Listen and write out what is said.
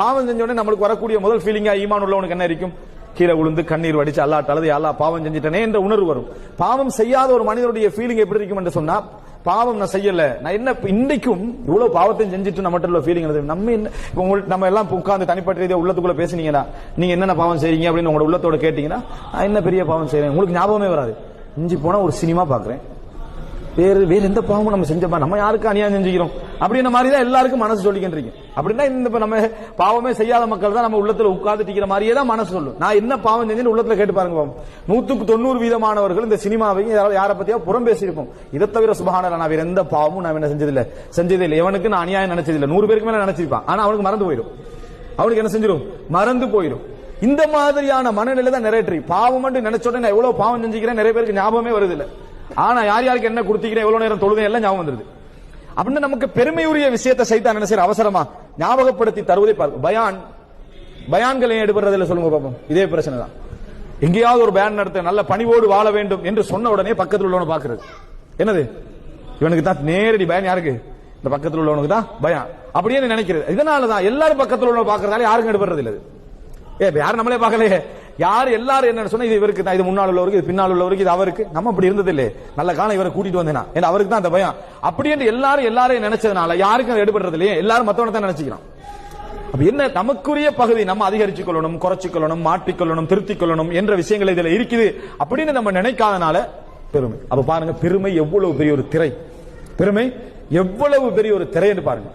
பாவம் செஞ்ச உடனே நம்மளுக்கு வரக்கூடிய முதல் ஃபீலிங்கா ஈமான் உள்ளவனுக்கு என்ன இருக்கும்? கீழே விழுந்து கண்ணீர் வடிச்சு அல்லாஹ் அழுது அல்லாஹ் பாவம் செஞ்சிட்டனே என்ற உணர்வு வரும். பாவம் செய்யாத ஒரு மனிதனுடைய ஃபீலிங் எப்படி இருக்கும் என்று சொன்னா, பாவம் நான் செய்யல, நான் என்ன இன்றைக்கும் இவ்வளவு பாவத்தையும் செஞ்சுட்டு நம்மகிட்ட உள்ள ஃபீலிங் நம்ம என்ன நம்ம எல்லாம் உட்கார்ந்து தனிப்பட்ட ரீதியா உள்ளத்துக்குள்ள பேசுனீங்கன்னா, நீங்க என்னென்ன பாவம் செய்றீங்க அப்படின்னு உங்களோட உள்ளத்தோட கேட்டீங்கன்னா, நான் என்ன பெரிய பாவம் செய்றேன் உங்களுக்கு ஞாபகமே வராது. இஞ்சி போனா ஒரு சினிமா பாக்குறேன், வேற எந்த பாவமும் நம்ம செஞ்சப்பா, நம்ம யாருக்கு அநியாயம் செஞ்சுக்கிறோம் அப்படின்ற மாதிரி தான் எல்லாருக்கும் மனசு சொல்லிக்கிட்டு இருக்கு. அப்படின்னா இந்த நம்ம பாவமே செய்யாத மக்கள் தான் நம்ம உள்ளத்துல உட்கார்ந்துட்டிக்கிற மாதிரியே தான் மனசு சொல்லும். நான் என்ன பாவம் செஞ்சேன்னு உள்ளத்துல கேட்டு பாருங்க. 190% இந்த சினிமாவையும் யாரை பத்தியா புறம் பேசியிருப்போம். இதை தவிர சுபஹானல்லாஹ் நான் வேற எந்த பாவமும் நான் என்ன செஞ்சதில்லை. எவனுக்கு நான் அநியாயம் நினைச்சதில்லை. 100 பேருக்கு மேல நினைச்சிருப்பான். ஆனா அவனுக்கு மறந்து போயிடும். அவனுக்கு என்ன செஞ்சிடும்? மறந்து போயிடும். இந்த மாதிரியான மனநிலை தான் நிறைய பாவம் நினைச்ச உடனே நான் எவ்வளவு பாவம் செஞ்சுக்கிறேன் நிறைய பேருக்கு ஞாபகமே வருது இல்ல. ஆனா யார் யாருக்கு என்ன கொடுத்தீங்க, எவ்வளவு நேரம் தொழுதே எல்லாம் ஞாபகம் வந்துருது. அப்படின்னு நமக்கு பெருமையுரிய விஷயத்தை சைத்தான் என்ன செய்யற அவசரமா ஞாபகப்படுத்தி தருவதை பார்க்கும். பயான்களை எடுபடுறதுல சொல்லுங்க பாப்போம். இதே பிரச்சனை தான். எங்கேயாவது ஒரு பயான் நடத்த நல்ல பணிவோடு வாழ வேண்டும் என்று சொன்ன உடனே பக்கத்தில் உள்ளவனை பாக்குறது என்னது, இவனுக்கு தான் நேரடி பயான். யாருக்கு? இந்த பக்கத்தில் உள்ளவனுக்கு தான் பயான் அப்படியே நினைக்கிறது. இதனாலதான் எல்லாரும் பக்கத்தில் உள்ளவனை பாக்குறதால யாருக்கும் எடுபடுறது இல்லை. யாரும் நம்மளே பார்க்கலையே. யாரு எல்லாரும் என்ன சொன்னா, இது இவருக்கு தான், இது முன்னாள் உள்ளவருக்கு, இது பின்னால் உள்ளவருக்கு, இது அவருக்கு. நம்ம அப்படி இருந்தது இல்லையே. நல்ல காலம் இவரை கூட்டிட்டு வந்தேனா, ஏன்னா அவருக்கு தான் அந்த பயம். அப்படி என்று எல்லாரும் நினைச்சதுனால யாருக்கும் எடுபடுறது இல்லையே. எல்லாரும் மத்தவனை தான் நினைச்சுக்கிறான். அப்ப என்ன நமக்குரிய பகுதி நம்ம அதிகரிச்சுக் கொள்ளணும், குறைச்சிக் கொள்ளணும், மாற்றிக்கொள்ளணும், திருத்திக் கொள்ளணும் என்ற விஷயங்கள் இதுல இருக்குது அப்படின்னு நம்ம நினைக்காதனால பெருமை. அப்ப பாருங்க, பெருமை எவ்வளவு பெரிய ஒரு திரை, பெருமை எவ்வளவு பெரிய ஒரு திரை என்று பாருங்க.